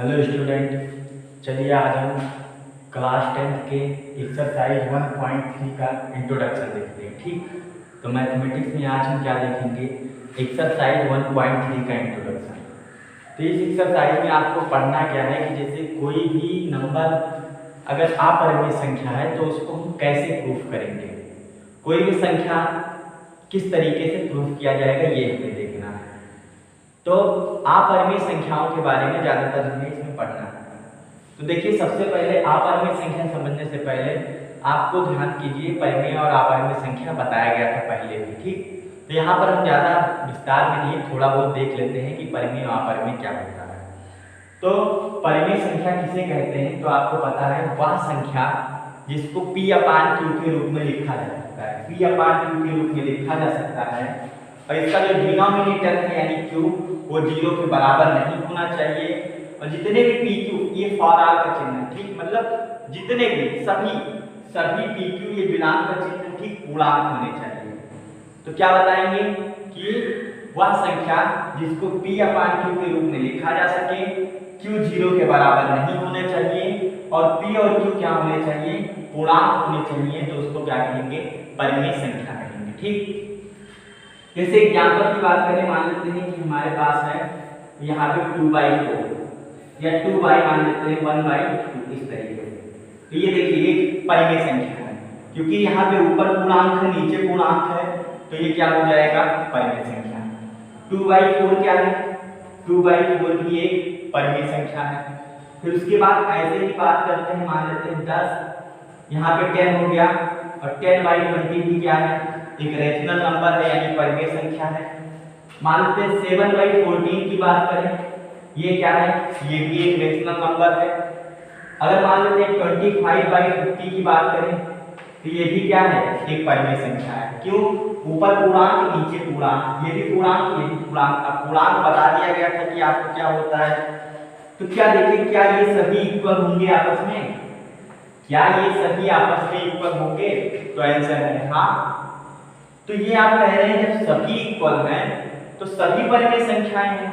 Hello student, चलिए आज हम क्लास 10th के एक्सरसाइज 1.3 का इंट्रोडक्शन देखते हैं। ठीक, तो मैथमेटिक्स में आज हम क्या देखेंगे? एक्सरसाइज 1.3 का इंट्रोडक्शन। तो इस एक्सरसाइज में आपको पढ़ना क्या है कि जैसे कोई भी नंबर अगर अपरिमेय संख्या है तो उसको हम कैसे प्रूफ करेंगे, कोई भी संख्या किस तरीके से प्रूफ किया जाएगा, ये हमें देखना है। तो अपरिमेय संख्याओं के बारे में ज़्यादातर हमें इसमें पढ़ना है। तो देखिए, सबसे पहले अपरिमेय संख्या समझने से पहले आपको ध्यान कीजिए, परिमेय और अपरिमेय संख्या बताया गया था पहले भी। ठीक, तो यहाँ पर हम ज़्यादा विस्तार में नहीं, थोड़ा बहुत देख लेते हैं कि परिमेय और अपरिमेय क्या होता है। तो परिमेय संख्या किसे कहते हैं? तो आपको पता है, वह संख्या जिसको P/Q के रूप में लिखा जा सकता है, P/Q के रूप में लिखा जा सकता है, और इसका जो डिनोमिनेटर है यानी Q वो 0 के बराबर नहीं होना चाहिए। और जितने भी PQ, ये फॉर ऑल का चिन्ह है। ठीक, मतलब जितने भी सभी PQ ये बिलोंग का चिन्ह ठीक पूर्णांक होने चाहिए। तो क्या बताएंगे कि वह संख्या जिसको P/Q के रूप में लिखा जा सके, Q 0 के बराबर नहीं होने चाहिए, और P और Q क्या होने चाहिए? पूर्णांक होने चाहिए। तो उसको क्या कहेंगे? परिमेय संख्या कहेंगे। ठीक, जैसे एग्जाम्पल की बात करें, मान लेते हैं कि हमारे पास है यहाँ पे 2/4 या 2 मान लेते हैं 1/2, इस तरीके से। तो ये देखिए एक परिमेय संख्या है, क्योंकि यहाँ पे ऊपर पूर्णांक है, नीचे पूर्णांक है, तो ये क्या हो जाएगा? परिमेय संख्या। 2/4 क्या है? 2/4 भी एक परिमेय संख्या है। फिर उसके बाद ऐसे ही बात करते हैं, मान लेते हैं 10, यहाँ पे 10 हो गया, और 10/20 भी क्या है? एक रेशनल नंबर है यानी परिमेय संख्या है। मान लेते हैं 7/14 की बात करें, ये क्या है? ये भी एक रेशनल नंबर है। अगर मान लेते हैं 25/50 की बात करें, तो ये भी क्या है? एक परिमेय संख्या है। क्यों? ऊपर पूर्णांक, नीचे पूर्णांक, ये भी पूर्णांक, ये भी पूर्णांक। अब पूर्णांक बता दिया गया था कि आपको क्या होता है। तो क्या देखिए, क्या ये सभी इक्वल होंगे आपस में? क्या ये सभी आपस में इक्वल होंगे? तो आंसर है हाँ। तो ये आप कह रहे हैं जब सभी इक्वल हैं तो सभी परिमेय संख्याएं हैं।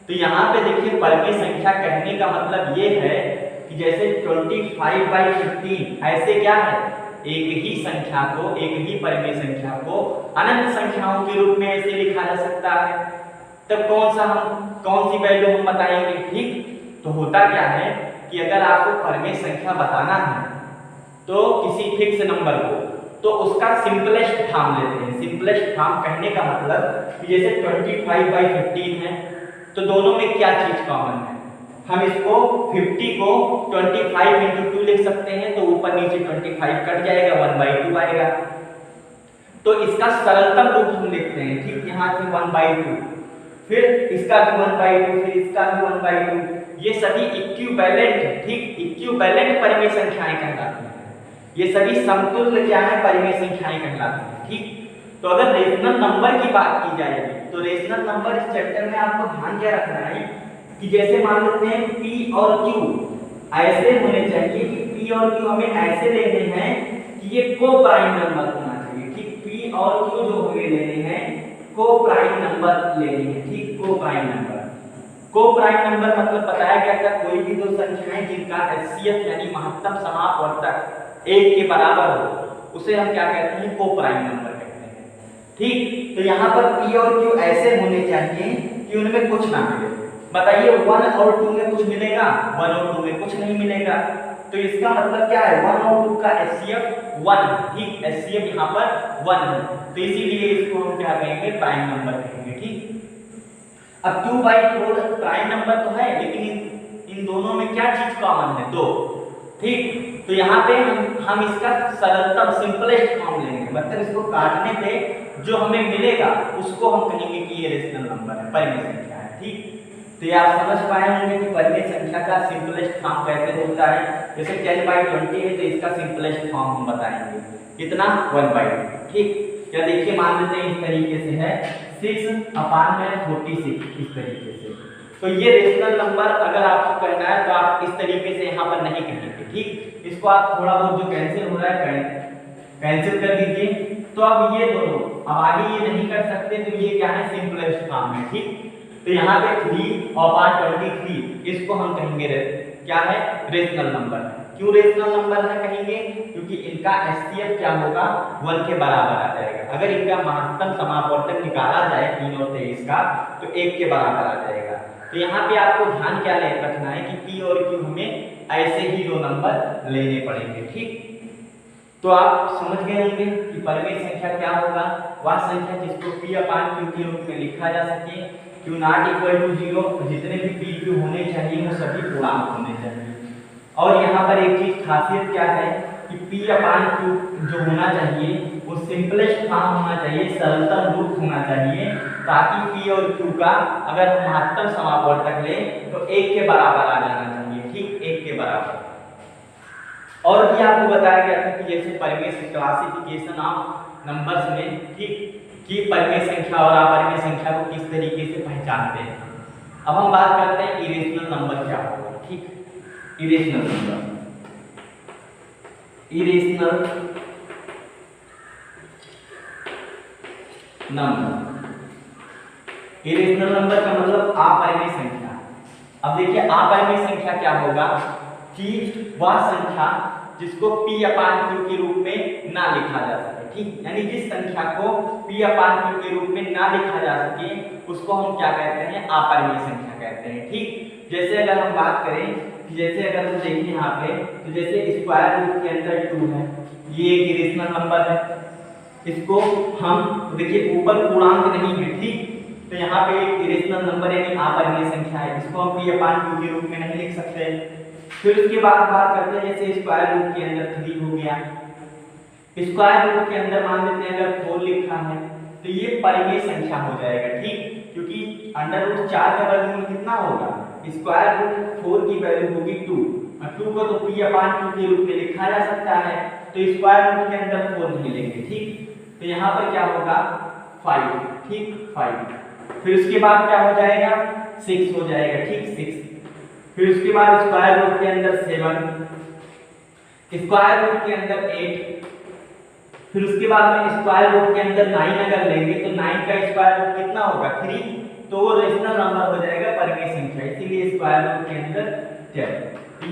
तो यहाँ पे देखिए, परिमेय संख्या कहने का मतलब ये है कि जैसे 25/15 ऐसे क्या है? एक ही संख्या को, एक ही परिमेय संख्या को अनंत संख्याओं के रूप में ऐसे लिखा जा सकता है। तब कौन सी वैल्यू हम बताएंगे? ठीक, तो होता क्या है कि अगर आपको परिमेय संख्या बताना है तो किसी फिक्स नंबर को, तो उसका सिंपलेस्ट फॉर्म लेते हैं। सिंपलेस्ट फॉर्म कहने का मतलब कि जैसे 25/15 है, तो दोनों में क्या चीज कॉमन है? हम इसको 50 को 25 × 2 लिख सकते हैं, तो ऊपर नीचे 25 कट जाएगा, 1/2 आएगा। तो इसका सरलतम रूप हम लिखते हैं। ठीक, यहाँ से 1/2, फिर इसका भी 1/2, फिर इसका भी 1/2। ये सभी इक्विवेलेंट, ठीक, इक्विवेलेंट परिमेय संख्याएं कहलाती हैं। ये सभी समतुल्य क्या है? परिमेय संख्याएं कहलाती हैं। ठीक, तो अगर रेशनल नंबर की बात की जाएगी तो रेशनल नंबर इस चैप्टर में आपको ध्यान क्या रखना है कि जैसे मान लेते हैं P और Q ऐसे होने चाहिए कि P और Q हमें ऐसे लेने हैं कि ये को प्राइम नंबर होना चाहिए। ठीक, P और Q जो हमें लेने हैं को प्राइम नंबर लेने हैं। ठीक, को प्राइम नंबर, को प्राइम नंबर मतलब बताया गया था कोई भी दो संख्याएं जिनका HCF यानी महत्तम समापवर्तक 1 के बराबर हो, उसे हम क्या कहते हैं? को प्राइम नंबर कहते हैं। ठीक, तो यहाँ पर P और Q ऐसे होने चाहिए कि उनमें कुछ ना मिले। बताइए 1 और 2 में कुछ मिलेगा? 1 और 2 में कुछ नहीं मिलेगा। तो इसका मतलब क्या है? 1 और 2 का HCF 1। ठीक, HCF यहाँ पर 1 है, तो इसीलिए इसको हम क्या कहेंगे? प्राइम नंबर कहेंगे। ठीक, अब 2/4 प्राइम नंबर तो है, लेकिन इन दोनों में क्या चीज कॉमन है? 2। ठीक, तो यहाँ पे हम इसका सरलतम सिंपलेस्ट फॉर्म लेंगे, मतलब इसको काटने पे जो हमें मिलेगा उसको हम कहेंगे कि ये रेशनल नंबर है, परिमेय संख्या है। ठीक, तो ये आप समझ पाए होंगे कि परिमेय संख्या का सिंपलेस्ट फॉर्म कैसे होता है। जैसे 10/20 है तो इसका सिंपलेस्ट फॉर्म हम बताएंगे कितना? 1/2। ठीक, या देखिए मान लेते हैं इस तरीके से है 6/46, इस तरीके से। तो ये रेशनल नंबर अगर आपको कहना है तो आप इस तरीके से यहाँ पर नहीं कहेंगे। ठीक, इसको आप थोड़ा बहुत जो कैंसिल हो रहा है कैंसिल कर दीजिए। तो अब ये दोनों अब आगे ये नहीं कर सकते, तो ये क्या है? सिंपलेस्ट फॉर्म है। ठीक, तो यहाँ पे 3/23 इसको हम कहेंगे क्या है, रेशनल नंबर। क्यों रेशनल नंबर है कहेंगे, क्योंकि इनका एचसीएफ क्या होगा, 1 के बराबर आ जाएगा। अगर इनका महत्तम समापवर्तक निकाला जाए 3 और 23 का तो 1 के बराबर आ जाएगा। तो यहाँ पे आपको ध्यान क्या रखना है कि पी और क्यू हमें ऐसे ही दो नंबर लेने पड़ेंगे, ठीक। तो आप समझ गए होंगे कि परिमेय संख्या क्या होगा, वह संख्या जिसको P/Q के रूप में लिखा जा सके, Q नॉट इक्वल टू 0, जितने भी PQ होने चाहिए वो सभी पूर्णांक होने चाहिए। और यहाँ पर एक चीज खासियत क्या है कि P/Q जो होना चाहिए वो सिंपलेस्ट फॉर्म होना चाहिए, सरलतम रूप होना चाहिए, ताकि P और Q का अगर हम महत्तम समापवर्तक लें तो 1 के बराबर आ जाना चाहिए, ठीक, 1 के बराबर। और भी आपको बताया गया था कि जैसे परिमेय क्लासिफिकेशन ऑफ नंबर्स में, ठीक, कि परिमेय संख्या और अपरिमेय संख्या को किस तरीके से पहचानते हैं। अब हम बात करते हैं इरेशनल नंबर क्या होगा, ठीक। Irrational number, irrational number, irrational number का मतलब अपरिमेय संख्या। अब देखिए अपरिमेय संख्या क्या होगा कि वह संख्या जिसको P/Q के रूप में ना लिखा जा सके, ठीक, यानी जिस संख्या को P/Q के रूप में ना लिखा जा सके उसको हम क्या कहते हैं, अपरिमेय संख्या कहते हैं, ठीक। जैसे अगर हम बात करें कि जैसे अगर हम देखें यहाँ पे तो जैसे स्क्वायर रूट के अंदर 2 है, ये एक इरेशनल नंबर है, इसको हम देखिए ऊपर पूर्णांक नहीं है, ठीक, तो यहाँ पे एक इरेशनल नंबर यानी अपरिमेय संख्या है, इसको हम P/Q के रूप में नहीं लिख सकते। फिर उसके बाद बात करते हैं जैसे स्क्वायर रूट के अंदर 3 हो गया, स्क्वायर रूट के अंदर मान लेते हैं अगर 4 लिखा है तो ये परिमेय संख्या हो जाएगा, ठीक, क्योंकि √4 का वर्गमूल कितना होगा, स्क्वायर रूट 4 की वैल्यू होगी 2, और 2 को तो P/Q के रूप में लिखा जा सकता है, तो स्क्वायर रूट के अंदर 4 नहीं लेंगे, ठीक। तो यहाँ पर क्या होगा 5, ठीक, 5। फिर उसके बाद क्या हो जाएगा 6 हो जाएगा, ठीक, 6। फिर उसके बाद स्क्वायर रूट के अंदर 7, स्क्वायर रूट के अंदर 8, फिर उसके बाद में स्क्वायर रूट के अंदर 9 अगर लेंगे तो 9 का स्क्वायर रूट कितना होगा 3, तो वो रेशनल नंबर हो जाएगा, परिमेय संख्या, इसीलिए स्क्वायर रूट के अंदर 10।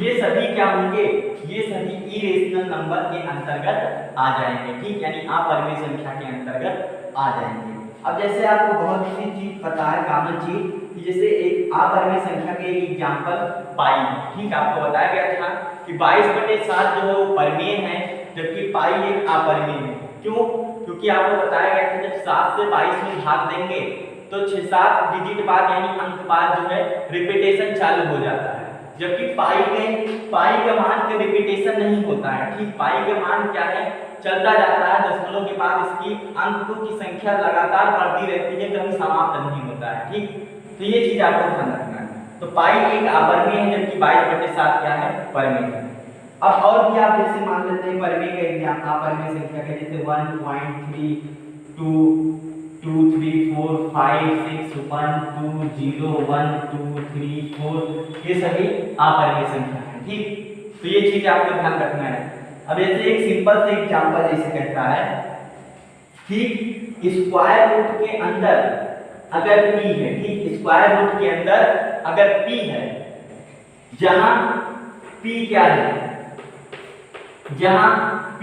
ये सभी क्या होंगे, ये सभी इरेशनल नंबर के अंतर्गत आ जाएंगे, ठीक, यानी अपरिमेय संख्या के अंतर्गत आ जाएंगे। अब जैसे आपको बहुत सी चीज पता है, कॉमन चीज, कि जैसे एक अपरिमेय संख्या के एक एग्जांपल पाई, ठीक, आपको बताया गया था कि 22/7 जो है वो परिमेय है, जबकि पाई एक अपरिमेय है। क्यों, क्योंकि आपको बताया गया था जब 7 से 22 में भाग देंगे तो 6-7 डिजिट बाद यानी अंक बाद जो है रिपीटेशन चालू हो जाता है, जबकि पाई का मान का रिपीटेशन नहीं होता है, ठीक, पाई का मान क्या है, चलता जाता है, दशमलव के बाद इसकी अंकों की संख्या लगातार बढ़ती रहती है, कभी समाप्त नहीं होता है, ठीक। तो ये चीज आपको ध्यान रखना है। तो पाई एक अपरिमेय है, जबकि 22/7 क्या है, परिमेय है। अब और भी आप जैसे मान लेते हैं परिमेय का एग्जाम्पल, अपरिमेय संख्या का जैसे 1.3 2 2 3 4 5 6 1 2 0 1 2 3 4, ये सभी अपरिमेय संख्या है, ठीक। तो ये चीज आपको ध्यान रखना है। अब जैसे एक सिंपल से एग्जांपल जैसे कहता है कि स्क्वायर रूट के अंदर अगर p है, ठीक, स्क्वायर रूट के अंदर अगर p है, जहां p क्या है, जहां p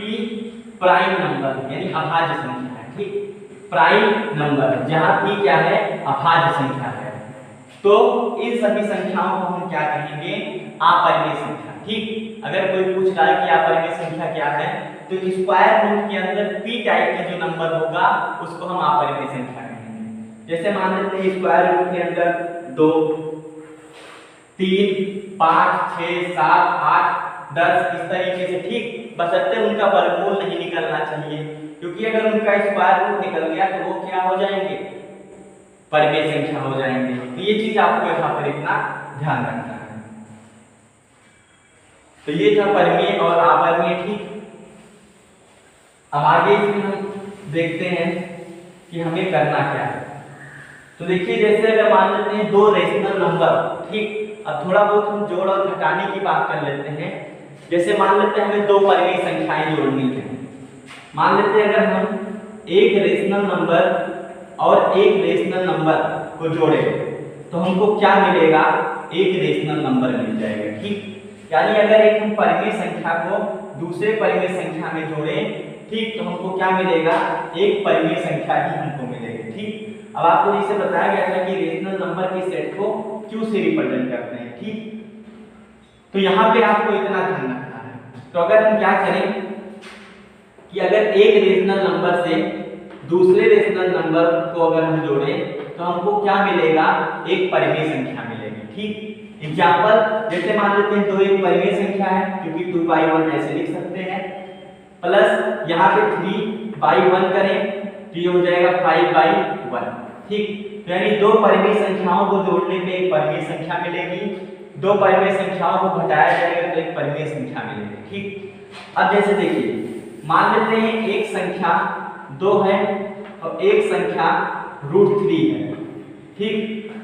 प्राइम नंबर यानी अभाज्य संख्या है, ठीक, प्राइम नंबर जहां p क्या है, अभाज्य संख्या है, तो इन सभी संख्याओं को हम क्या कहेंगे, अपरिमेय संख्या, ठीक। अगर कोई पूछ रहा है कि अपरिमेय संख्या क्या है तो स्क्वायर रूट के अंदर p टाइप का जो नंबर होगा उसको हम अपरिमेय संख्या कहेंगे। जैसे मान लेते हैं स्क्वायर रूट के अंदर 2 3 5 6 7 8 10 इस तरीके से, ठीक, बशर्ते उनका वर्गमूल नहीं निकलना चाहिए, क्योंकि अगर उनका स्क्वायर रूट निकल गया तो वो क्या हो जाएंगे, परिमेय संख्या हो जाएंगे। तो ये चीज आपको यहाँ पर इतना ध्यान रखना है। तो ये था परिमेय और अपरिमेय, ठीक। अब आगे इसमें हम देखते हैं कि हमें करना क्या है। तो देखिए जैसे अगर मान लेते हैं 2 रेशनल नंबर, ठीक, अब थोड़ा बहुत हम जोड़ और घटाने की बात कर लेते हैं। जैसे मान लेते हैं हमें 2 परिमेय संख्याएं जोड़नी है, मान लेते हैं अगर हम एक रेशनल नंबर और एक रेशनल नंबर को जोड़े तो हमको क्या मिलेगा, एक रेशनल नंबर मिल जाएगा। ठीक, यानी अगर एक हम परिमेय संख्या को दूसरे परिमेय संख्या में जोड़ें, ठीक, तो हमको क्या मिलेगा, एक परिमेय संख्या ही हमको मिलेगी। ठीक, अब आपको जैसे बताया गया था कि रेशनल नंबर के सेट को क्यू से रिप्रेजेंट करते हैं। ठीक, तो यहाँ पे आपको इतना ध्यान रखना है। तो अगर हम क्या करें कि अगर एक रेशनल नंबर से दूसरे रेशनल नंबर को अगर हम जोड़ें तो हमको क्या मिलेगा, एक परिमेय संख्या मिलेगी। ठीक, एग्जाम्पल जैसे मान लेते हैं 2 एक परिमेय संख्या है, क्योंकि 2/1 ऐसे लिख सकते हैं, प्लस यहाँ पे 3/1 करें तो ये हो जाएगा 5/1। ठीक, तो यानी 2 परिमेय संख्याओं को जोड़ने पे एक परिमेय संख्या मिलेगी, 2 परिमेय संख्याओं को घटाया जाएगा तो एक परिमेय संख्या मिलेगी। ठीक, अब जैसे देखिए मान लेते हैं एक संख्या 2 है और एक संख्या √3 है। ठीक,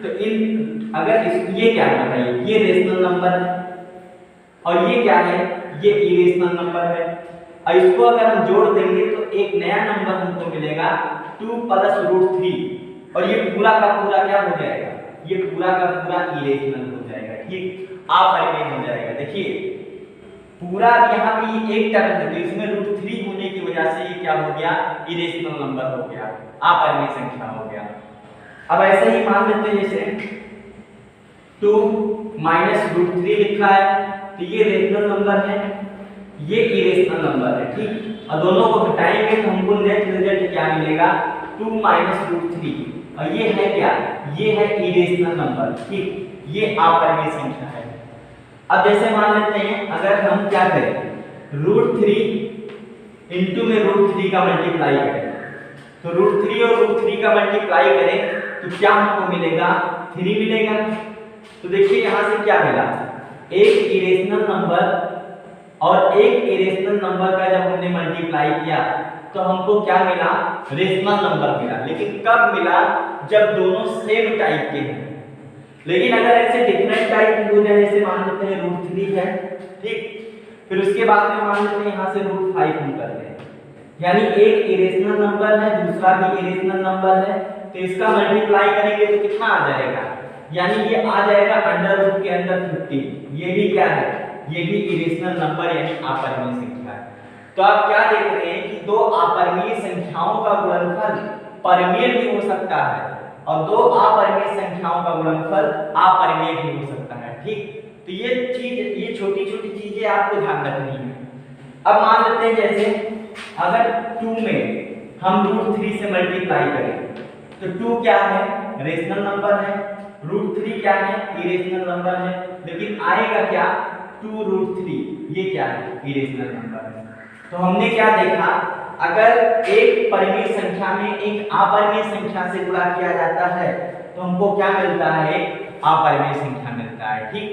तो इन अगर ये क्या है बताइए, ये रेशनल नंबर है और ये क्या है, ये इरेशनल नंबर है। और इसको अगर हम जोड़ देंगे तो एक नया नंबर हमको मिलेगा 2 + √3 और ये पूरा का पूरा क्या हो जाएगा, ये पूरा का पूरा इरेशनल हो जाएगा। ठीक, अपरिमेय हो जाएगा। देखिए पूरा यहाँ पे एक टर्म है तो इसमें √3 होने की वजह से ये क्या हो गया, इरेशनल नंबर हो गया, अपरिमेय संख्या हो गया। अब ऐसे ही मान लेते हैं जैसे 2 - √3 लिखा है तो ये रेशनल नंबर है, ये इरेशनल नंबर है। ठीक, और दोनों को घटाएंगे तो हमको नेट रिजल्ट क्या मिलेगा, 2 - √3 और ये है क्या, ये है इरेशनल नंबर। ठीक, ये अपरिमेय संख्या है। अब जैसे मान लेते हैं अगर हम क्या करें, √3 इंटू में √3 का मल्टीप्लाई करें तो √3 और √3 का मल्टीप्लाई करें तो क्या हमको मिलेगा, 3 मिलेगा। तो देखिए यहाँ से क्या मिला, एक इरेशनल नंबर और एक इरेशनल नंबर का जब हमने मल्टीप्लाई किया तो हमको क्या मिला, रेशनल नंबर मिला। लेकिन कब मिला, जब दोनों सेम टाइप के हैं। लेकिन अगर ऐसे डिफरेंट टाइप हो जाए, जैसे मान लेते हैं √3 है, ठीक, फिर उसके बाद में मान लेते हैं यहाँ से √5 हम करते हैं, यानी एक इरेशनल नंबर है दूसरा भी इरेशनल नंबर है, तो इसका मल्टीप्लाई करेंगे तो कितना आ जाएगा, यानी ये आ जाएगा अंडर के अंदर 50। ये भी क्या है, ये भी इरेशनल नंबर यानी अपरिमेय संख्या है। तो आप क्या देख रहे हैं कि 2 अपरिमेय संख्याओं का गुणनफल परिमेय भी हो सकता है और 2 अपरिमेय संख्याओं का गुणनफल अपरिमेय भी हो सकता है। ठीक, तो ये छोटी छोटी चीजें आपको ध्यान रखनी है। अब मान लेते हैं जैसे अगर 2 में हम √3 से मल्टीप्लाई करें तो 2 क्या है, रेशनल नंबर है, √3 क्या है, इरेशनल नंबर है, लेकिन आएगा क्या, 2√3, ये क्या है, इरेशनल नंबर है। तो हमने क्या देखा, अगर एक परिमेय संख्या में एक अपरिमेय संख्या से गुणा किया जाता है तो हमको क्या मिलता है, अपरिमेय संख्या मिलता है। ठीक,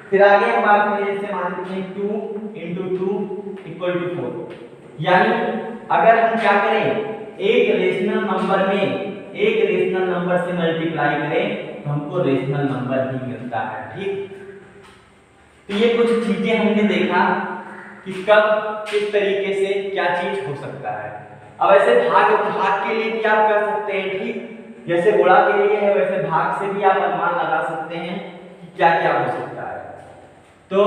फिर आगे हम बात करें, जैसे मान लेते हैं 2 × 2 = 4, यानी अगर हम क्या करें, एक रेशनल नंबर से मल्टीप्लाई करें तो हमको रेशनल नंबर ही मिलता है। ठीक, तो ये कुछ चीजें हमने देखा कि कब किस तरीके से क्या चीज हो सकता है। अब ऐसे भाग के लिए भी आप कर सकते हैं। ठीक, जैसे गुणा के लिए है वैसे भाग से भी आप अनुमान लगा सकते हैं कि क्या क्या हो सकता है। तो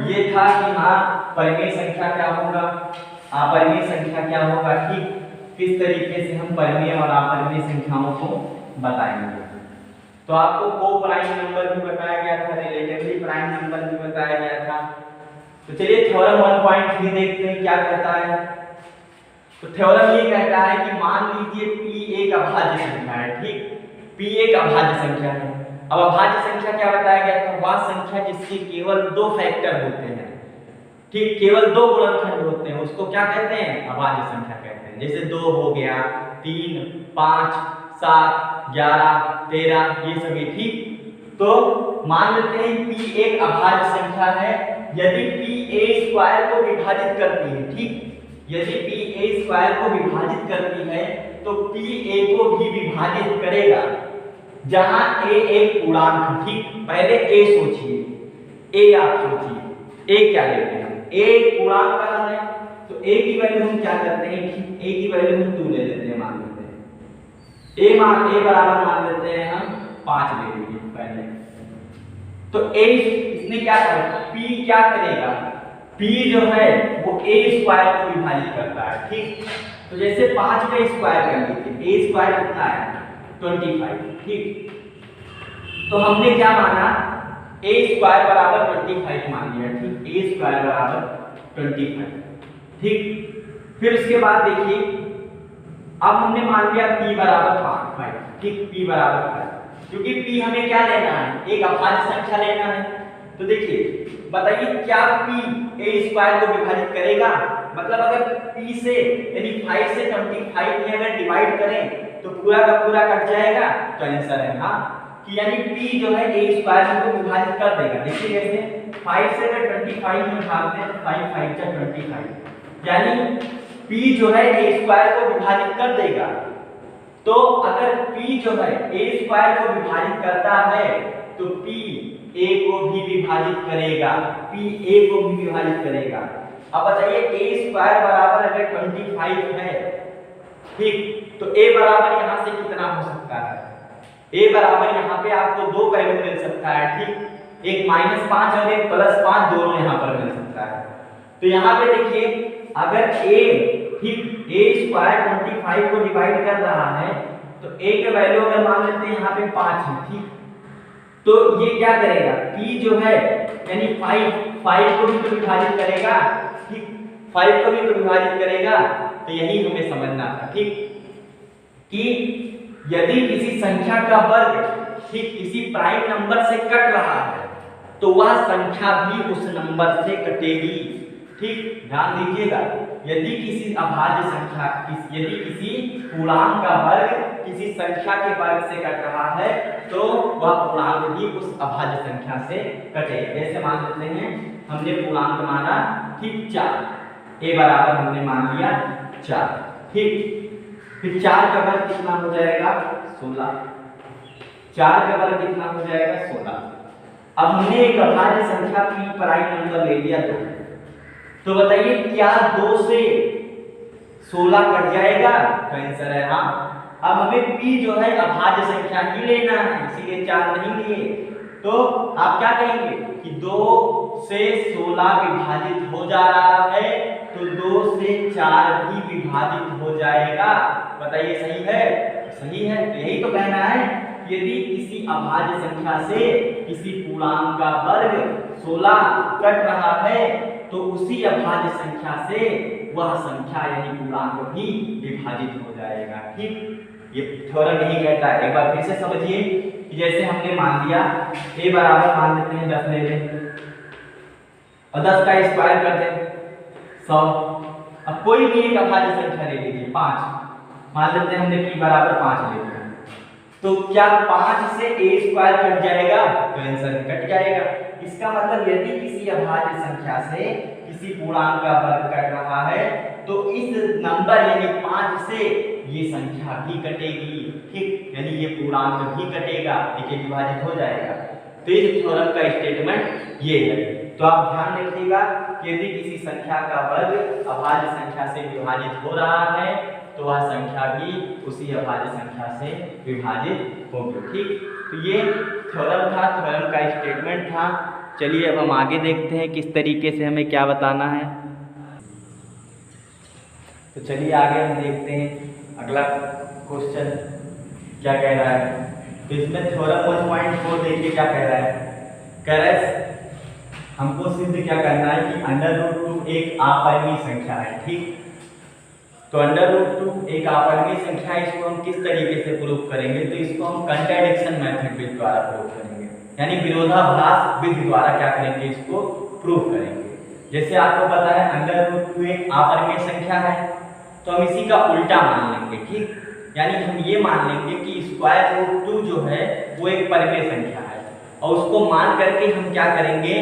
ये था कि हाँ परिमेय संख्या क्या होगा, अपरिमेय संख्या क्या होगा। ठीक, किस तरीके से हम परिमेय और अपरिमेय संख्याओं को बताएंगे। तो आपको को प्राइम नंबर भी बताया गया था, रिलेटिवली प्राइम नंबर भी बताया गया था। तो चलिए थ्योरम 1.3 देखते हैं क्या कहता है। तो थ्योरम ये कहता है कि मान लीजिए p एक अभाज्य संख्या है। ठीक, p एक अभाज्य संख्या है। अब अभाज्य संख्या क्या बताया गया था, वह संख्या जिसके केवल 2 फैक्टर होते हैं। ठीक, केवल 2 गुणनखंड होते हैं, उसको क्या कहते हैं, अभाज्य संख्या कहते हैं। जैसे 2 हो गया, 3, 5, 7, 11, 13, ये सभी। ठीक, तो मान लेते हैं p एक अभाज्य संख्या है यदि p a² को विभाजित करती है। ठीक, यदि p a² को विभाजित करती है तो p a को भी विभाजित करेगा, जहां a एक पूर्णांक है। ठीक, पहले a सोचिए, a आप सोचिए, a क्या लेते हैं, a एक पूर्णांक का है तो a की वैल्यू हम क्या करते हैं, a की वैल्यू हम 2 ले लेते हैं, मान लेते हैं a बराबर मान लेते हैं हम 5 ले लीजिए पहले। तो a इसने क्या करेगा, p क्या करेगा, p जो है वो a स्क्वायर को विभाजित करता है, ठीक। तो जैसे 5 का स्क्वायर कर लीजिए, a स्क्वायर कितना है 25, ठीक। तो हमने क्या माना, a स्क्वायर बराबर 25 मान लिया, ठीक, a स्क्वायर बराबर 25, ठीक। फिर उसके बाद देखिए अब हमने मान लिया p बराबर 5, ठीक, p बराबर 5, क्योंकि p हमें क्या लेना है, एक अभाज्य संख्या लेना है। तो देखिए बताइए क्या p a स्क्वायर को विभाजित करेगा, मतलब अगर p से यानी 5 से 25 में अगर डिवाइड करें तो पूरा का पूरा कट जाएगा। तो आंसर है हाँ कि यानी p जो है a स्क्वायर को विभाजित कर देगा। देखिए जैसे 5 से अगर 25 में भागते हैं तो 5 5 जा 25, यानी p जो है a स्क्वायर को विभाजित कर देगा। तो अगर p जो है a स्क्वायर को विभाजित करता है तो p a को भी विभाजित करेगा, p a को भी विभाजित करेगा। अब बताइए a स्क्वायर बराबर अगर 25 है, ठीक, तो a बराबर यहाँ से कितना हो सकता है, a बराबर यहाँ पे आपको दो वैल्यू मिल सकता है, ठीक, एक -5 और एक +5 दोनों यहाँ पर मिल सकता है। तो यहाँ पे देखिए अगर a, ठीक, a स्क्वायर 25 को डिवाइड कर रहा है तो a का वैल्यू अगर मान लेते हैं यहाँ पे 5 है, ठीक। तो ये क्या करेगा, p जो है यानी 5 को भी तो विभाजित करेगा, ठीक, 5 को भी तो विभाजित करेगा। तो यही हमें समझना था, ठीक, कि यदि किसी संख्या का वर्ग, ठीक, किसी प्राइम नंबर से कट रहा है तो वह संख्या भी उस नंबर से कटेगी, ठीक। ध्यान दीजिएगा, यदि किसी अभाज्य संख्या, यदि किसी पूर्णांक का वर्ग किसी संख्या के वर्ग से कट रहा है तो वह पूर्णांक भी उस अभाज्य संख्या से कटेगा। जैसे मान लेते हैं हमने पूर्णांक माना, ठीक, 4, a बराबर हमने मान लिया 4, ठीक। फिर 4 का वर्ग कितना हो जाएगा 16, 4 का वर्ग कितना हो जाएगा 16। अब हमने एक अभाज्य संख्या p प्राइम नंबर ले लिया 2, तो बताइए क्या 2 से 16 कट जाएगा, तो आंसर है हाँ। अब हमें p जो है अभाज्य संख्या ही लेना है, इसीलिए 4 नहीं लिए। तो आप क्या कहेंगे कि 2 से 16 विभाजित हो जा रहा है तो 2 से 4 भी विभाजित हो जाएगा। बताइए सही है, सही है। तो यही तो कहना है कि यदि किसी अभाज्य संख्या से किसी पूर्णांक का वर्ग 16 कट रहा है तो उसी अभाज्य संख्या से वह संख्या यानी पूर्णांक भी विभाजित हो जाएगा, ठीक। ये थ्योरम नहीं कहता है, एक बार फिर से समझिए कि जैसे हमने मान लिया a बराबर मान लेते हैं 10 ले लें और 10 का स्क्वायर कर दें 100। अब कोई भी एक अभाज्य संख्या ले लीजिए 5, मान लेते हैं हमने p बराबर 5 ले लिया, तो क्या 5 से a स्क्वायर कट जाएगा, तो आंसर कट जाएगा। इसका मतलब यदि किसी अभाज्य संख्या से किसी पूर्णांक का वर्ग कट रहा है तो इस नंबर यानी 5 से ये संख्या भी कटेगी, ठीक, यानी ये पूर्णांक भी कटेगा, ठीक, विभाजित हो जाएगा। तो इस थ्योरम का स्टेटमेंट ये है। तो आप ध्यान रखिएगा कि यदि किसी संख्या का वर्ग अभाज्य संख्या से विभाजित हो रहा है तो वह संख्या भी उसी अभाज्य संख्या से विभाजित होगी, ठीक। तो ये थ्योरम था, थ्योरम का स्टेटमेंट था। चलिए अब हम आगे देखते हैं किस तरीके से हमें क्या बताना है। तो चलिए आगे हम देखते हैं अगला क्वेश्चन क्या कह रहा है। तो इसमें थ्योरम 1.4 देखिए क्या कह रहा है, कह रहा है हमको सिद्ध क्या करना है कि √2 एक अपरिमेय संख्या है, ठीक। तो √2 एक अपरिमेय संख्या है, इसको हम किस तरीके से प्रूव करेंगे, तो इसको हम कंट्राडिक्शन मेथड विधि द्वारा प्रूव करेंगे, यानी विरोधाभास विधि द्वारा क्या करेंगे, इसको प्रूव करेंगे। जैसे आपको पता है √2 एक अपरिमेय संख्या है तो हम इसी का उल्टा मान लेंगे, ठीक, यानी हम ये मान लेंगे कि √2 जो है वो एक परिमेय संख्या है और उसको मान करके हम क्या करेंगे,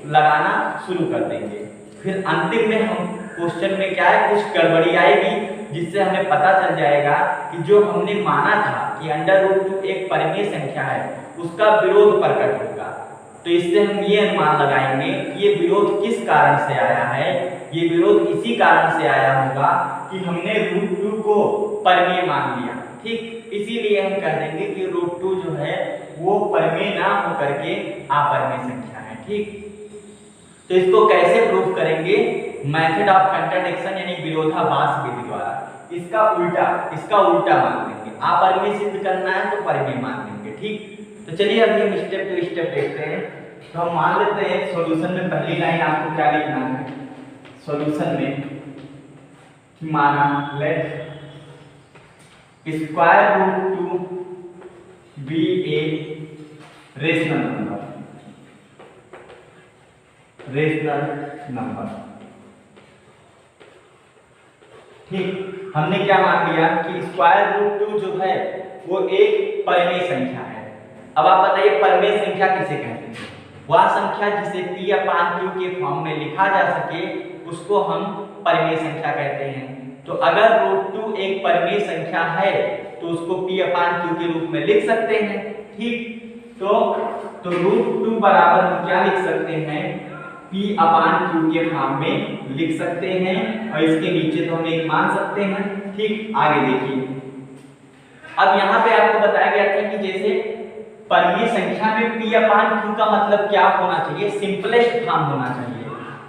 लगाना शुरू कर देंगे। फिर अंतिम में हम क्वेश्चन में क्या है, कुछ गड़बड़ी आएगी जिससे हमें पता चल जाएगा कि जो हमने माना था कि √2 एक परिमेय संख्या है उसका विरोध प्रकट होगा। तो इससे हम ये अनुमान लगाएंगे कि ये विरोध किस कारण से आया है। ये विरोध इसी कारण से आया होगा कि हमने √2 को परिमेय मान लिया, ठीक, इसीलिए हम कह देंगे कि √2 जो है वो परमेय ना होकर के अपरमेय संख्या है। ठीक, तो इसको कैसे प्रूफ करेंगे? मेथड ऑफ कंट्राडिक्शन यानी विरोधाभास विधि द्वारा। इसका उल्टा मान लेंगे। अपरमेय सिद्ध करना है तो परमेय मान लेंगे। ठीक, तो चलिए अभी हम स्टेप टू स्टेप देखते हैं। तो हम मान लेते हैं सॉल्यूशन में पहली लाइन आपको क्या लिखना है सॉल्यूशन में कि माना let √2 be a rational number. ठीक, हमने क्या मान लिया कि √2 जो है वो एक परमेय संख्या है। अब आप बताइए परमेय संख्या किसे कहते हैं? वह संख्या जिसे P/Q के फॉर्म में लिखा जा सके उसको हम परमेय संख्या कहते हैं। तो अगर √2 एक परमेय संख्या है तो उसको P/Q के रूप में लिख सकते हैं। ठीक, तो √2 बराबर हम क्या लिख सकते हैं? P/Q के फॉर्म में लिख सकते हैं और इसके नीचे तो हम एक मान सकते हैं। ठीक, आगे देखिए। अब यहाँ पे आपको बताया गया था कि जैसे परमेय संख्या में P/Q का मतलब क्या होना चाहिए? सिंपलेस्ट फॉर्म होना चाहिए।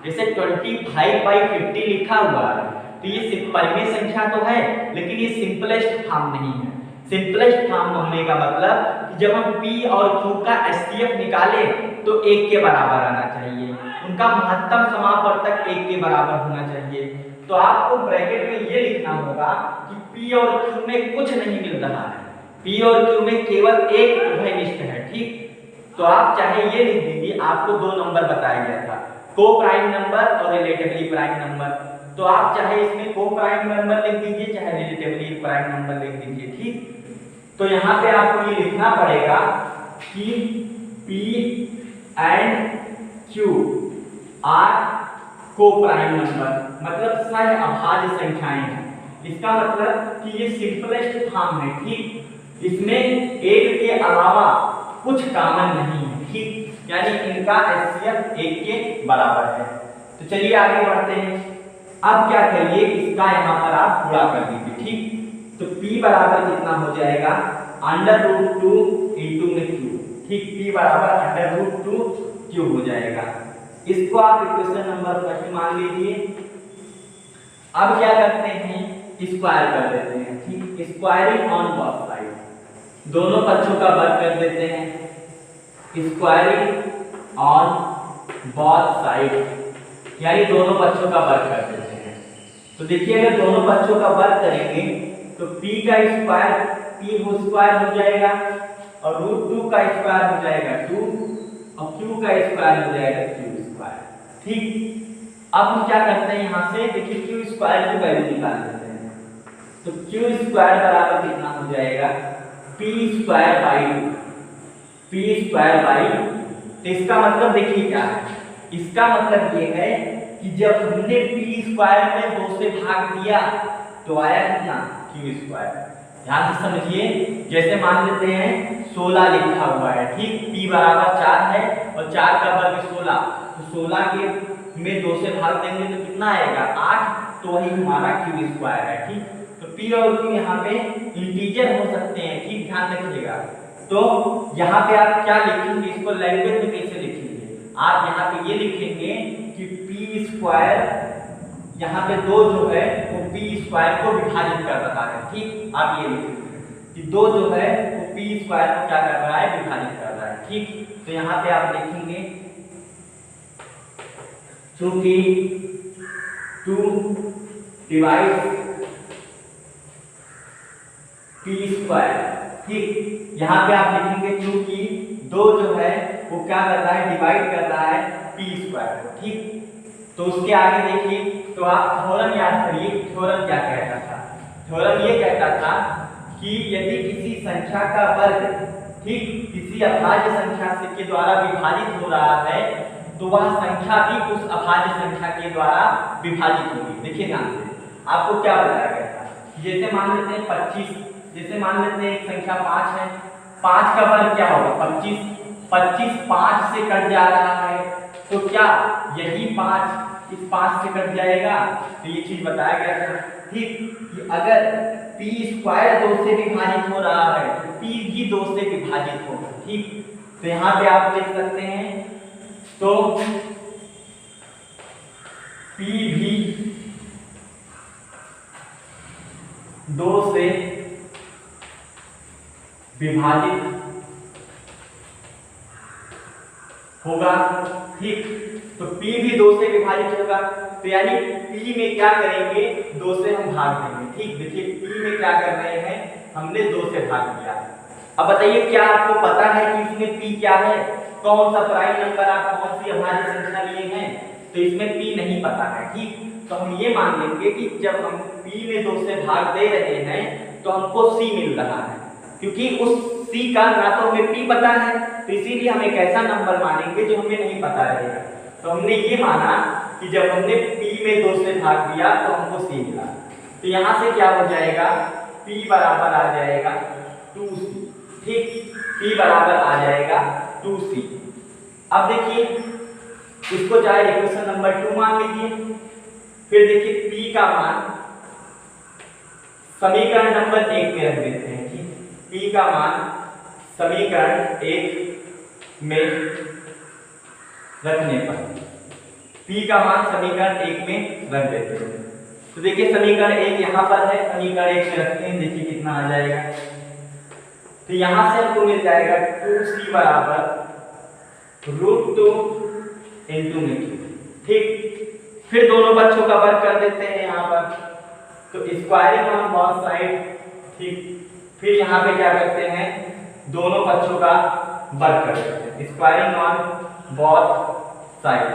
जैसे 25/50 लिखा हुआ है तो ये परमेय संख्या तो है लेकिन ये सिंपलेस्ट फॉर्म नहीं है। सिंपलेस्ट फॉर्म होने का मतलब कि जब हम P और Q का HCF निकाले तो 1 के बराबर आना चाहिए, उनका महत्तम समापवर्तक 1 के बराबर होना चाहिए। तो आपको ब्रैकेट में ये लिखना होगा कि P और Q में कुछ नहीं मिल रहा है, P और Q में केवल एक उभयनिष्ठ है। ठीक, तो आप चाहे ये लिख दीजिए, आपको 2 नंबर बताया गया था, को प्राइम नंबर और रिलेटिवली प्राइम नंबर। तो आप चाहे इसमें को प्राइम नंबर लिख दीजिए चाहे रिलेटिवली प्राइम नंबर लिख दीजिए। ठीक, तो यहाँ पे आपको ये लिखना पड़ेगा कि P एंड Q आर को प्राइम नंबर, मतलब सह अभाज्य संख्याएं हैं। इसका मतलब कि ये सिंपलेस्ट फॉर्म है। ठीक, इसमें एक के अलावा कुछ कॉमन नहीं है। ठीक, यानी इनका HCF 1 के बराबर है। तो चलिए आगे बढ़ते हैं। अब क्या करिए, इसका यहाँ पर आप गुणा कर दीजिए। ठीक, तो P बराबर कितना हो जाएगा? √2 इंटू में Q। ठीक, P बराबर √2 Q हो जाएगा। इसको आप इक्वेशन नंबर 1 मान लीजिए। अब क्या करते हैं, स्क्वायर कर देते हैं। ठीक, स्क्वायरिंग ऑन बोथ साइड, दोनों पक्षों का वर्ग कर देते हैं। स्क्वायरिंग ऑन बोथ साइड यानी दोनों पक्षों का वर्ग कर देते हैं। तो देखिए अगर दोनों पक्षों का वर्ग करेंगे तो P का स्क्वायर P हो स्क्वायर हो जाएगा और √2 का स्क्वायर हो जाएगा 2 और Q का स्क्वायर हो जाएगा Q स्क्वायर। ठीक, अब हम क्या करते हैं, यहाँ से देखिए Q स्क्वायर की वैल्यू निकाल लेते हैं। तो Q स्क्वायर बराबर कितना हो जाएगा? P square by 2। P square by 2। तो इसका मतलब देखिए क्या है, इसका मतलब ये है कि जब हमने P स्क्वायर में 2 से भाग दिया तो आया कितना? Q square. ध्यान से समझिए, जैसे मान लेते हैं 16 लिखा हुआ है। ठीक, P बराबर 4 है और 4 का वर्ग 16, तो 16 के में 2 से भाग देंगे तो कितना आएगा? 8, तो वही हमारा Q स्क्वायर है। ठीक, तो P और Q यहाँ पे इंटीजर हो सकते हैं। ठीक, ध्यान रखिएगा। तो यहाँ पे आप क्या लिखेंगे, इसको लैंग्वेज में कैसे लिखेंगे? आप यहाँ पे ये लिखेंगे कि P स्क्वायर, यहाँ पे 2 जो है वो P स्क्वायर को विभाजित कर रहा है। ठीक, आप ये लिखेंगे कि 2 जो है वो P स्क्वायर को क्या कर रहा है? विभाजित कर रहा है। ठीक, तो यहाँ पे आप लिखेंगे चूंकि 2 डिवाइड P स्क्वायर। ठीक, यहाँ पे आप लिखेंगे क्योंकि 2 जो है वो क्या कर रहा है? डिवाइड कर रहा है P स्क्वायर को। ठीक, तो उसके आगे देखिए, तो आप थ्योरम याद करिए। थ्योरम क्या कहता था? थ्योरम ये कहता था कि यदि किसी संख्या का वर्ग ठीक किसी अभाज्य संख्या से के द्वारा विभाजित हो रहा है तो वह संख्या भी उस अभाज्य संख्या के द्वारा विभाजित होगी। देखिए ध्यान से, आपको क्या बताया गया था? जैसे मान लेते हैं 25, जैसे मान लेते हैं एक संख्या 5 है, 5 का वर्ग क्या होगा? 25। 25 5 से कट जा रहा है तो क्या यही 5 इस 5 से कट जाएगा। तो ये चीज बताया गया था ठीक कि अगर p स्क्वायर 2 से विभाजित हो रहा है तो p भी 2 से विभाजित होगा ठीक। तो यहाँ पे आप देख सकते हैं तो p भी 2 से विभाजित होगा ठीक। तो p भी 2 से विभाजित होगा तो यानी p में क्या करेंगे 2 से हम भाग देंगे ठीक। देखिए p में क्या कर रहे हैं हमने 2 से भाग दिया। अब बताइए क्या आपको पता है कि इसमें p क्या है, कौन सा प्राइम नंबर आप कौन सी अभाज्य संख्या लिए हैं। तो इसमें p नहीं पता है ठीक। तो हम ये मान लेंगे कि जब हम p में 2 से भाग दे रहे हैं तो हमको c मिल रहा है क्योंकि उस c का ना तो हमें p पता है तो इसीलिए हम एक ऐसा नंबर मानेंगे जो हमें नहीं पता रहेगा। तो हमने ये माना कि जब हमने p में 2 से भाग दिया तो हमको c मिला। तो यहाँ से क्या हो जाएगा p बराबर आ जाएगा 2c ठीक। p बराबर आ जाएगा 2c। अब देखिए इसको चाहे इक्वेशन नंबर 2 मान लीजिए। फिर देखिए p का मान समीकरण नंबर 1 में रख देते हैं ठीक। p का मान समीकरण 1 में रखने पर p का मान समीकरण 1 में रख देते हैं। तो देखिए समीकरण 1 यहाँ पर है, समीकरण 1 में रखते हैं देखिए कितना आ जाएगा। तो यहाँ से हमको मिल जाएगा 2c बराबर √2 इंटू में ठीक। फिर दोनों बच्चों का वर्ग कर देते हैं यहाँ पर तो स्क्वायरिंग ऑन बोथ साइड ठीक। फिर यहाँ पे क्या करते हैं दोनों पक्षों का वर्ग कर देते हैं स्क्वायरिंग ऑन बोथ साइड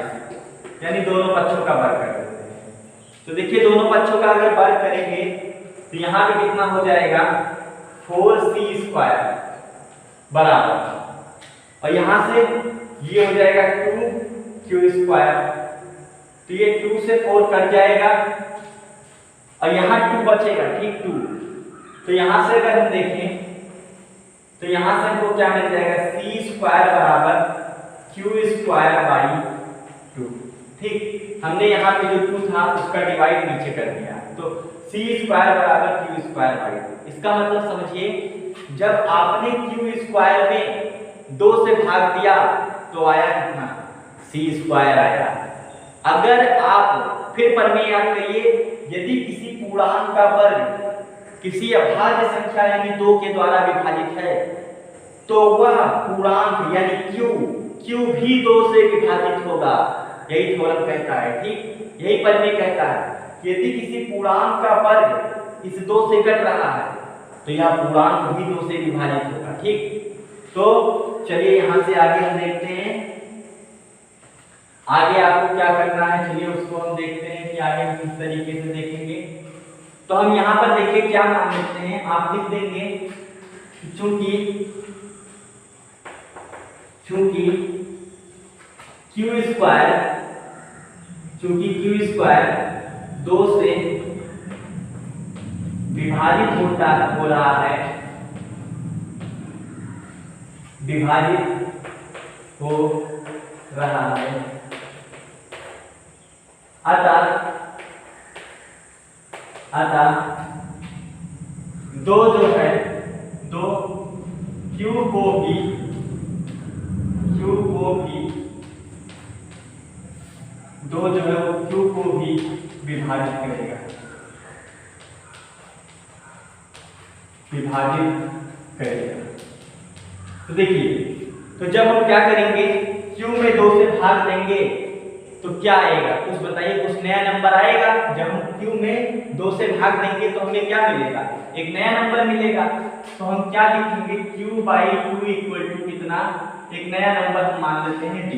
यानी दोनों पक्षों का वर्ग कर देते हैं। तो देखिए दोनों पक्षों का अगर वर्ग करेंगे तो यहाँ पे कितना हो जाएगा 4c स्क्वायर बराबर और यहाँ से ये हो जाएगा 2q स्क्वायर। तो ये 2 से 4 कट जाएगा और यहाँ 2 बचेगा ठीक 2। तो यहाँ से अगर हम देखें तो यहाँ से हमको क्या मिल जाएगा c स्क्वायर बराबर q स्क्वायर बाई 2 ठीक। हमने यहाँ पे जो 2 था उसका डिवाइड नीचे कर दिया तो c स्क्वायर बराबर q स्क्वायर बाई 2। इसका मतलब समझिए जब आपने q स्क्वायर में 2 से भाग दिया तो आया कितना c स्क्वायर आया। अगर आप फिर प्रमेय याद करिए यदि किसी पूर्णांक का वर्ग किसी अभाज्य संख्या यानी 2 के द्वारा विभाजित है तो वह पूर्णांक यानी q भी 2 से विभाजित होगा। यही थ्योरम कहता है ठीक। यही प्रमेय कहता है कि यदि किसी पूर्णांक का वर्ग इस 2 से कट रहा है तो यह पूर्णांक भी 2 से विभाजित होगा ठीक। तो चलिए यहाँ से आगे हम देखते हैं आगे आपको क्या करना है। चलिए उसको हम देखते हैं कि आगे हम किस तरीके से देखेंगे। तो हम यहाँ पर देखिए क्या मान लेते हैं आप लिख देंगे चूंकि q स्क्वायर 2 से विभाजित हो रहा है अतः 2 जो है 2 q को भी 2 जो है वो q को भी विभाजित करेगा तो देखिए तो जब हम क्या करेंगे q में 2 से भाग देंगे तो क्या आएगा कुछ बताइए कुछ नया नंबर आएगा। जब हम q में 2 से भाग देंगे तो हमें क्या मिलेगा एक नया नंबर मिलेगा। तो हम क्या लिखेंगे q/2 इक्वल टू कितना एक नया नंबर हम मान लेते हैं d।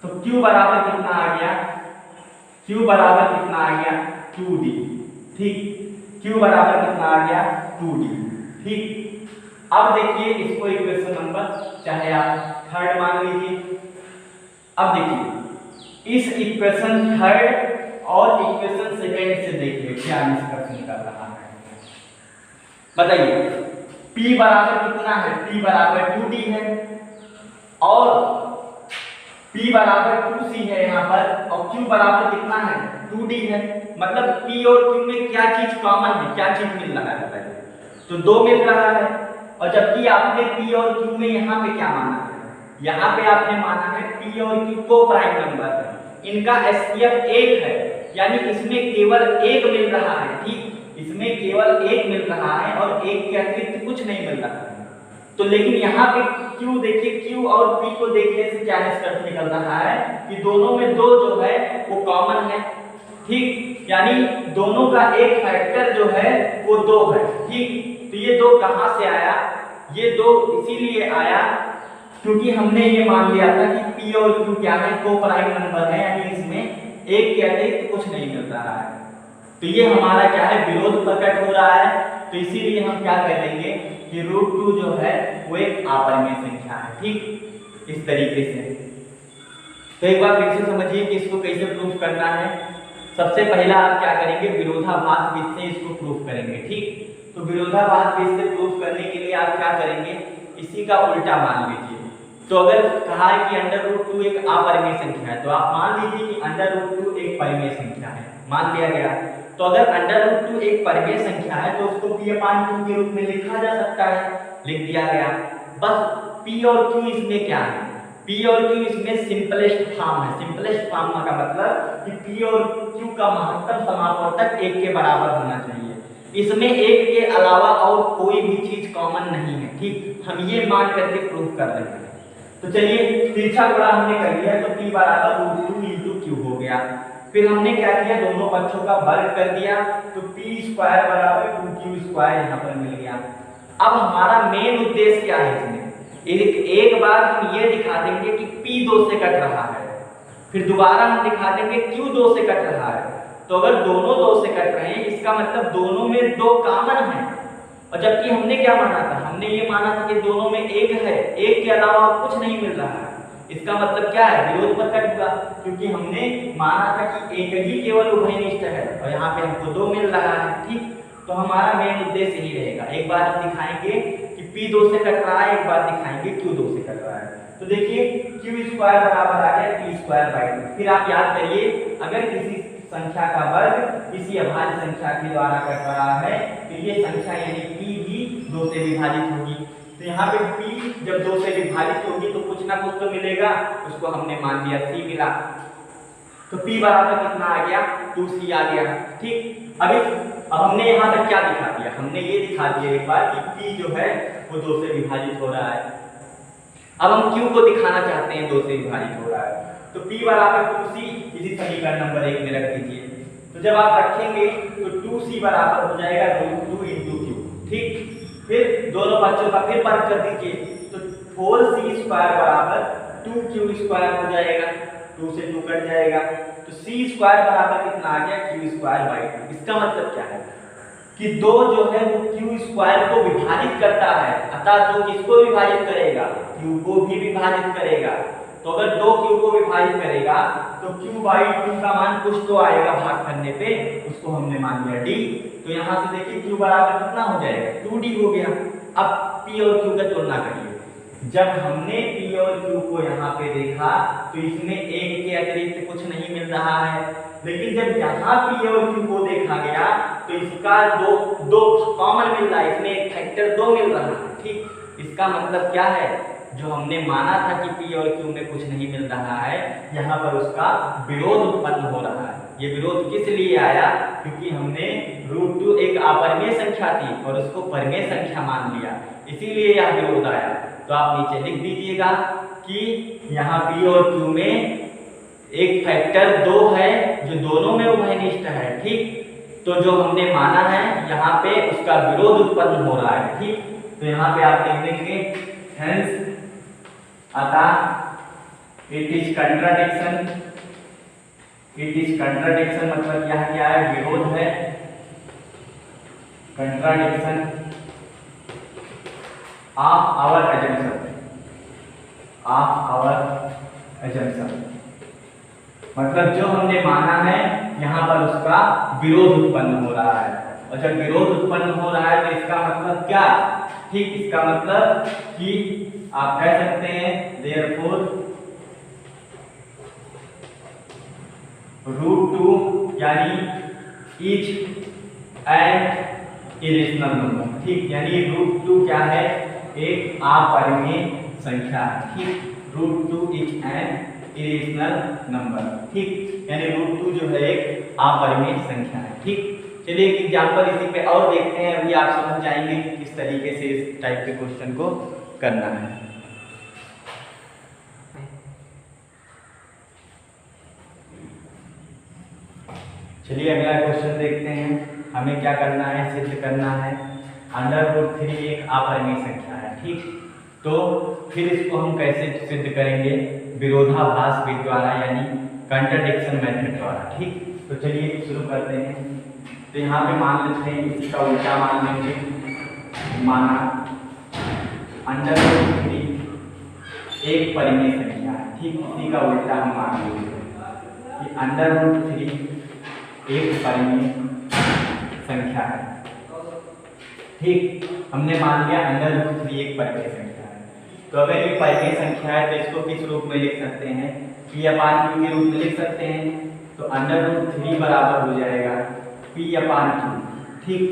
तो q बराबर कितना आ गया 2d ठीक। q बराबर कितना आ गया 2d ठीक। अब देखिए इसको इक्वेशन नंबर चाहे आप 3rd मान लीजिए। अब देखिए इस इक्वेशन 3rd और इक्वेशन 2nd से देखिए क्या निष्कर्ष निकल रहा है। बताइए p बराबर कितना है p बराबर 2d है और P बराबर 2C है यहाँ पर और Q बराबर कितना है 2D है। मतलब P और Q में क्या चीज कॉमन है, क्या चीज मिल रहा है बताइए। तो 2 मिल रहा है। और जबकि आपने P और Q में यहाँ पे क्या माना है, यहाँ पे आपने माना है P और Q को प्राइम नंबर है, इनका HCF 1 है, यानी इसमें केवल 1 मिल रहा है। ठीक, इसमें केवल 1 मिल रहा है और 1 के अतिरिक्त कुछ नहीं मिल रहा है। तो लेकिन यहाँ पे Q देखिए, Q और P को देखने से क्या निष्कर्ष निकल रहा है कि दोनों में 2 जो है वो कॉमन है। ठीक, यानी दोनों का एक फैक्टर जो है वो 2 है। ठीक, तो ये 2 कहाँ से आया, ये 2 इसीलिए आया क्योंकि हमने ये मान लिया था कि P और Q क्या है, को प्राइम नंबर है, यानी इसमें एक के अतिरिक्त कुछ नहीं मिल रहा है। तो ये हमारा क्या है, विरोध प्रकट हो रहा है। तो इसीलिए हम क्या करेंगे कि √2 जो है वो एक अपरिमेय संख्या है। ठीक, इस तरीके से। तो एक बार फिर से समझिए कि इसको कैसे प्रूफ करना है। सबसे पहला आप क्या करेंगे, विरोधाभास विधि से इसको प्रूफ करेंगे। ठीक, तो विरोधाभास विधि से प्रूफ करने के लिए आप क्या करेंगे, इसी का उल्टा मान लीजिए। तो अगर कहा है कि √2 एक अपरिमेय संख्या है, तो आप मान लीजिए कि √2 एक परिमेय संख्या है, मान लिया गया। तो अगर √2 एक परिमेय संख्या है तो उसको P/2 के रूप में लिखा जा सकता है, लिख दिया गया। बस P और Q इसमें क्या है, P और Q इसमें सिंपलेस्ट फॉर्म है। सिंपलेस्ट फॉर्म का मतलब कि P और Q का महत्तम समापवर्तक 1 के बराबर होना चाहिए। इसमें 1 के अलावा और कोई भी चीज कॉमन नहीं है। ठीक, हम ये मान करके प्रूफ कर रहे हैं। तो चलिए तिरछा गुणा हमने कर लिया, तो P बराबर √2 × Q हो गया। फिर हमने क्या किया, दोनों पक्षों का वर्ग कर दिया, तो P² बराबर 2Q² यहाँ पर मिल गया। अब हमारा मेन उद्देश्य क्या है इसमें, एक बार हम ये दिखा देंगे कि P 2 से कट रहा है, फिर दोबारा हम दिखा देंगे Q 2 से कट रहा है। तो अगर दोनों 2 से कट रहे हैं, इसका मतलब दोनों में 2 कॉमन है। और जबकि हमने क्या माना था, हमने ये माना था कि दोनों में 1 है, 1 के अलावा कुछ नहीं मिल रहा है। इसका मतलब क्या है, विरोध प्रकट हुआ, क्योंकि हमने माना था कि एक ही केवल उभयनिष्ठ है और यहाँ पे हमको 2 मिल रहा है। ठीक, तो हमारा मेन उद्देश्य यही रहेगा। एक बार हम दिखाएंगे कि P 2 से कट रहा है, एक बार दिखाएंगे Q 2 से कट रहा है। तो देखिए Q² बराबर आ गया P²/2। फिर आप याद करिए, अगर किसी संख्या का वर्ग किसी अभाज्य संख्या के द्वारा कट रहा है तो ये संख्या यानी P भी 2 से विभाजित होगी। तो यहाँ पे P जब 2 से विभाजित होगी तो कुछ ना कुछ तो मिलेगा, उसको हमने मान लिया C मिला। तो P बराबर कितना आ गया, 2C आ गया। ठीक, अब हमने यहाँ तक क्या दिखा दिया, हमने ये दिखा दिया एक बार कि P जो है वो 2 से विभाजित हो रहा है। अब हम Q को दिखाना चाहते हैं 2 से विभाजित हो रहा है, तो P बराबर 2C इसी समीकरण नंबर 1 में रख दीजिए। तो जब आप रखेंगे तो 2C बराबर हो जाएगा √2 × Q। ठीक, फिर दोनों पक्षों का फिर वर्ग कर दीजिए, तो 4C² बराबर 2Q² हो जाएगा, 2 से 2 कट जाएगा। तो C² बराबर कितना आ गया, Q²/2। इसका मतलब क्या है कि 2 जो है वो Q² को विभाजित करता है, अतः 2 किसको विभाजित करेगा, Q को भी विभाजित करेगा। तो अगर 2 Q को विभाजित करेगा तो Q/2 का मान कुछ तो आएगा भाग करने पे, उसको हमने मान लिया D। तो यहाँ से देखिए Q बराबर कितना हो जाएगा, 2D हो गया। अब P और Q का तुलना करिए। जब हमने P और Q को यहाँ पे देखा तो इसमें 1 के अतिरिक्त कुछ नहीं मिल रहा है, लेकिन जब यहाँ P और Q को देखा गया तो इसका दो कॉमन मिल रहा है, इसमें एक फैक्टर 2 मिल रहा है। ठीक, इसका मतलब क्या है, जो हमने माना था कि P और Q में कुछ नहीं मिल रहा है, यहाँ पर उसका विरोध उत्पन्न हो रहा है। ये विरोध किस लिए आया, क्योंकि हमने √2 एक अपरिमेय संख्या थी और उसको परिमेय संख्या मान लिया, इसीलिए यह विरोध आया। तो आप नीचे लिख दीजिएगा कि यहाँ P और Q में एक फैक्टर 2 है जो दोनों में उभयनिष्ठ है। ठीक, तो जो हमने माना है यहाँ पे उसका विरोध उत्पन्न हो रहा है। ठीक, तो यहाँ पे आप लिख देंगे हेंस अतः it is contradiction. It is contradiction मतलब यह क्या है, विरोध है, contradiction of our assumption. Of our assumption मतलब जो हमने माना है यहाँ पर उसका विरोध उत्पन्न हो रहा है। और जब विरोध उत्पन्न हो रहा है तो इसका मतलब क्या, ठीक, इसका मतलब कि आप कह सकते हैं therefore √2 यानी इच एन इरेशनल नंबर, ठीक। यानी √2 क्या है, एक अपरिमेय संख्या है, ठीक। √2 इच एन इरेशनल नंबर, ठीक। यानी √2 जो है एक अपरिमेय संख्या है, ठीक। चलिए एक एग्जाम्पल इसी पे और देखते हैं, अभी आप समझ जाएंगे कि किस तरीके से इस टाइप के क्वेश्चन को करना है। चलिए अगला क्वेश्चन देखते हैं। हमें क्या करना है, सिद्ध करना है √3 एक अपरिमेय संख्या है, ठीक। तो फिर इसको हम कैसे सिद्ध करेंगे, विरोधाभास विधि द्वारा यानी कंट्राडिक्शन मेथड द्वारा, ठीक। तो चलिए शुरू करते हैं। तो यहाँ पे मान लेते हैं, इसी का उल्टा मान लेंगे, माना √3 एक परिमेय संख्या है, ठीक। इसी का उल्टा हम मान लेंगे कि √3 एक परिमेय संख्या है, ठीक। हमने मान लिया √3 एक परिमेय संख्या है। तो अगर ये परिमेय संख्या है तो इसको किस रूप में लिख सकते हैं, P/Q के रूप में लिख सकते हैं। तो √3 बराबर हो जाएगा P/Q, ठीक।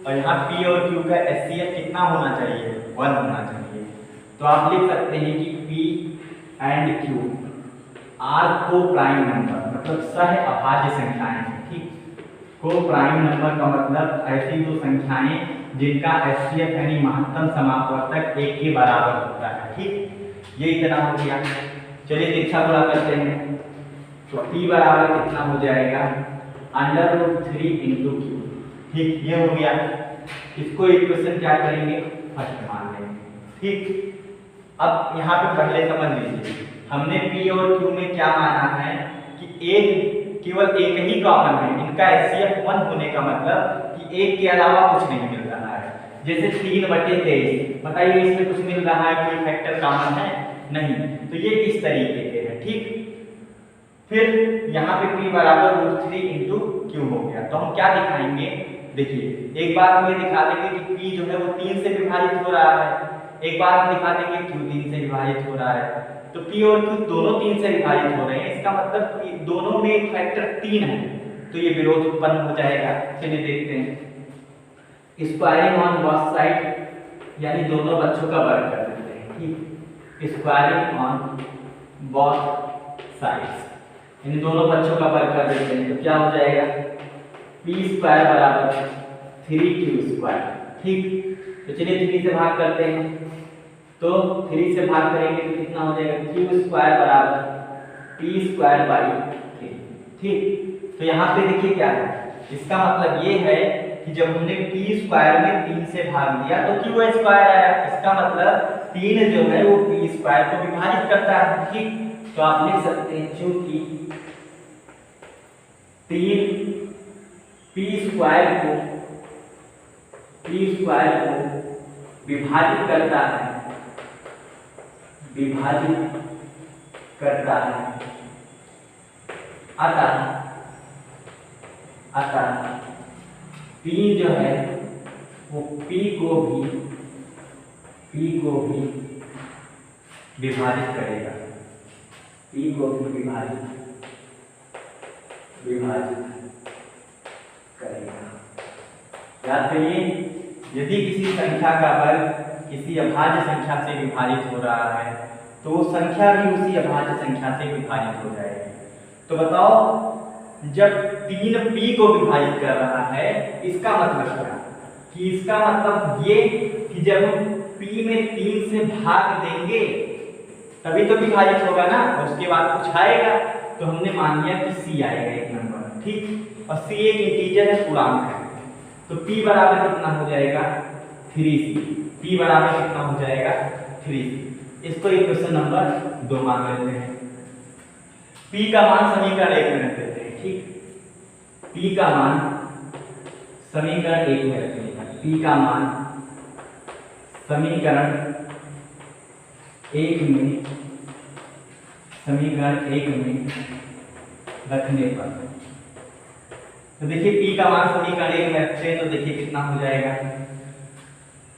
और यहाँ P और Q का HCF कितना होना चाहिए, 1 होना चाहिए। तो आप लिख सकते हैं कि P एंड Q आर को प्राइम नंबर, मतलब सह अभाज्य संख्याएं हैं, ठीक। को प्राइम नंबर का मतलब ऐसी दो संख्याएं जिनका HCF यानी महत्तम समापवर्तक 1 के बराबर होता है, ठीक। ये इतना हो गया। चलिए दीक्षा गुणा करते हैं। तो P बराबर कितना हो जाएगा, √3 × Q, ठीक। ये हो गया। इसको इक्वेशन क्या करेंगे, फर्स्ट मान लेंगे, ठीक। अब यहाँ पे पहले समझ लीजिए, हमने P और Q में क्या माना है कि केवल एक ही कॉमन है, इनका HCF 1 होने का मतलब कि एक के अलावा कुछ नहीं मिल रहा है। जैसे 3/23, बताइए इसमें कुछ मिल रहा है, कोई फैक्टर कॉमन है नहीं। तो ये इस तरीके के है, ठीक। फिर यहाँ पे P बराबर √3 × Q हो गया। तो हम क्या दिखाएंगे, देखिए एक बार हम ये दिखा देंगे कि P जो है वो 3 से विभाजित हो रहा है, एक बार हम दिखा देंगे Q 3 से विभाजित हो रहा है। तो P और Q दोनों 3 से विभाजित हो रहे हैं, इसका मतलब दोनों में एक फैक्टर 3 है, तो ये विरोध उत्पन्न हो जाएगा। चलिए देखते हैं। स्क्वायरिंग ऑन बोथ साइड यानी दोनों पक्षों का वर्ग कर देते हैं, ठीक। स्क्वायरिंग ऑन बोथ साइड्स यानी दोनों पक्षों का वर्ग कर देते हैं। तो क्या हो जाएगा, P² बराबर 3Q², ठीक। तो चलिए 3 से भाग करते हैं। तो 3 से भाग करेंगे तो कितना हो जाएगा, Q² बराबर P²/3, ठीक। तो यहाँ पे देखिए क्या है, इसका मतलब ये है कि जब हमने P² में 3 से भाग दिया तो Q² आया। इसका मतलब 3 जो है वो P² को विभाजित करता है, ठीक। तो आप लिख सकते हैं चूंकि 3 P² को विभाजित करता है, अतः 3 जो है वो P को भी विभाजित करेगा, P को भी विभाजित करेगा। याद करिए, यदि किसी संख्या का वर्ग किसी अभाज्य संख्या से विभाजित हो रहा है तो वो संख्या भी उसी अभाज्य संख्या से विभाजित हो जाएगी। तो बताओ, जब 3 P को विभाजित कर रहा है, इसका मतलब क्या, कि इसका मतलब ये कि जब हम P में 3 से भाग देंगे तभी तो विभाजित होगा ना, और उसके बाद कुछ आएगा। तो हमने मान लिया कि C आएगा एक नंबर, ठीक। और C एक इंटीजर है, पूर्णांक है। तो P बराबर कितना हो जाएगा, 3C। P बराबर कितना हो जाएगा, 3C। इसको इक्वेशन नंबर 2 मान लेते हैं। P का मान समीकरण 1 में रख देते हैं, ठीक। P का मान समीकरण 1 में रखेंगे। P का मान समीकरण 1 में रखने पर, तो देखिए P का मान समीकरण 1 में रखते हैं तो देखिए कितना हो जाएगा,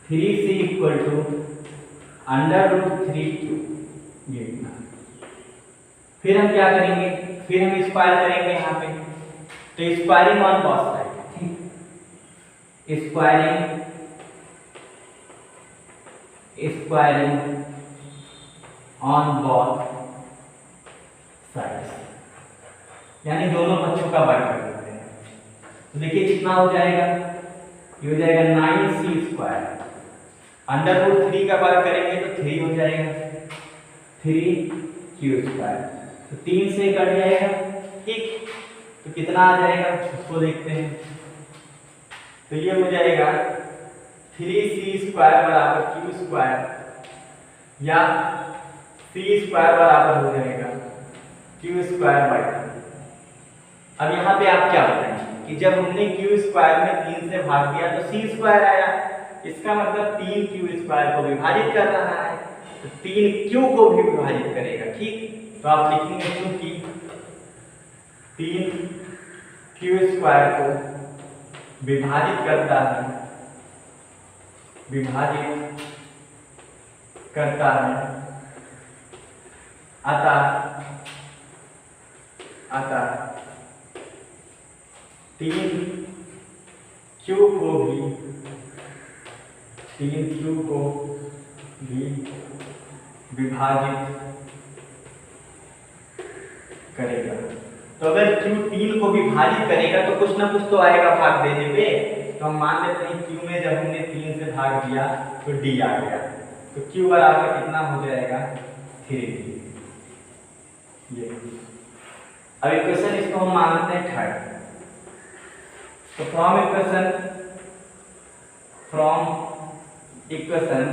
3C = √3Q। ये फिर हम क्या करेंगे, फिर हम स्क्वायर करेंगे यहाँ पे, तो squaring on both side, squaring on both sides, यानी दोनों पक्षों का वर्ग कर देते हैं। तो देखिए कितना हो जाएगा, ये हो जाएगा 9c², √3 का वर्ग करेंगे तो 3 हो जाएगा, 3q², तो 3 से कट जाएगा, ठीक। तो कितना आ जाएगा उसको देखते हैं, तो ये हो जाएगा 3c² बराबर q² या c² बराबर हो जाएगा q²/2। अब यहाँ पे आप क्या बताएंगे कि जब हमने q² में 3 से भाग दिया तो c² आया, इसका मतलब 3q² को विभाजित कर रहा है, तो 3q को भी विभाजित करेगा, ठीक। तो आप लिखेंगे क्योंकि 3q² को विभाजित करता है, अतः 3q को भी विभाजित करेगा। तो अगर q 3 को विभाजित करेगा तो कुछ ना कुछ तो आएगा भाग देने पे, तो हम मान लेते हैं q में जब हमने 3 से भाग दिया तो d आ गया, तो q बराबर कितना हो जाएगा 3d। ये अब इक्वेशन इसको हम मानते हैं थर्ड, तो from equation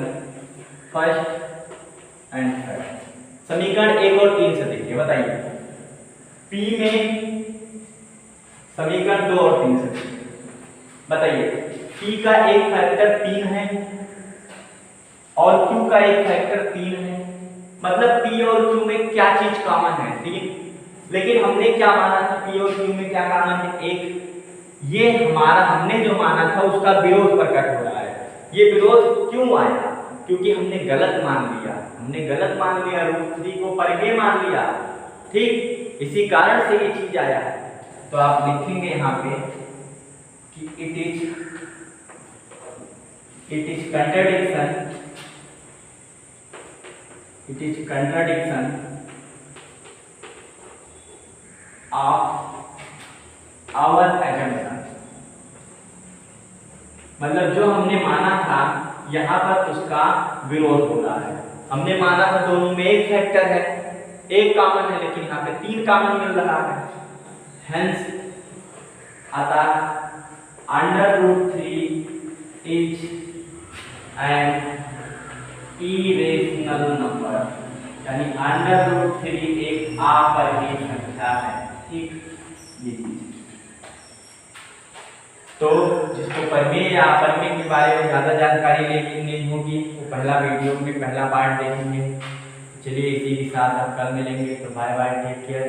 first and third, समीकरण 1 और 3 से देखिए, बताइए P में समीकरण 2 और 3 से बताइए, P का एक फैक्टर 3 है और Q का एक फैक्टर 3 है, मतलब P और Q में क्या चीज कॉमन है 3, लेकिन हमने क्या माना था P और Q में क्या कॉमन है 1, ये हमारा हमने जो माना था उसका विरोध प्रकट हो रहा है। ये विरोध क्यों आया, क्योंकि हमने गलत मान लिया, √3 को परिमेय मान लिया, ठीक, इसी कारण से ये चीज आया है। तो आप लिखेंगे यहाँ पे कि it is contradiction of our assumption, मतलब जो हमने माना था यहाँ पर उसका विरोध हो रहा है। हमने माना था दोनों में एक फैक्टर है, एक कॉमन है, लेकिन यहाँ पे 3 कॉमन मिल रहा है, हेंस अतः √3 इज एन इरेशनल नंबर, यानी √3 एक अपरिमेय संख्या है, ठीक। ये तो जिसको परिमेय या अपरिमेय के बारे में ज्यादा जानकारी लेनी होगी वो पहला वीडियो में पहला पार्ट देखेंगे। चलिए इसी के साथ आप कल मिलेंगे, तो बाय बाय, टेक केयर।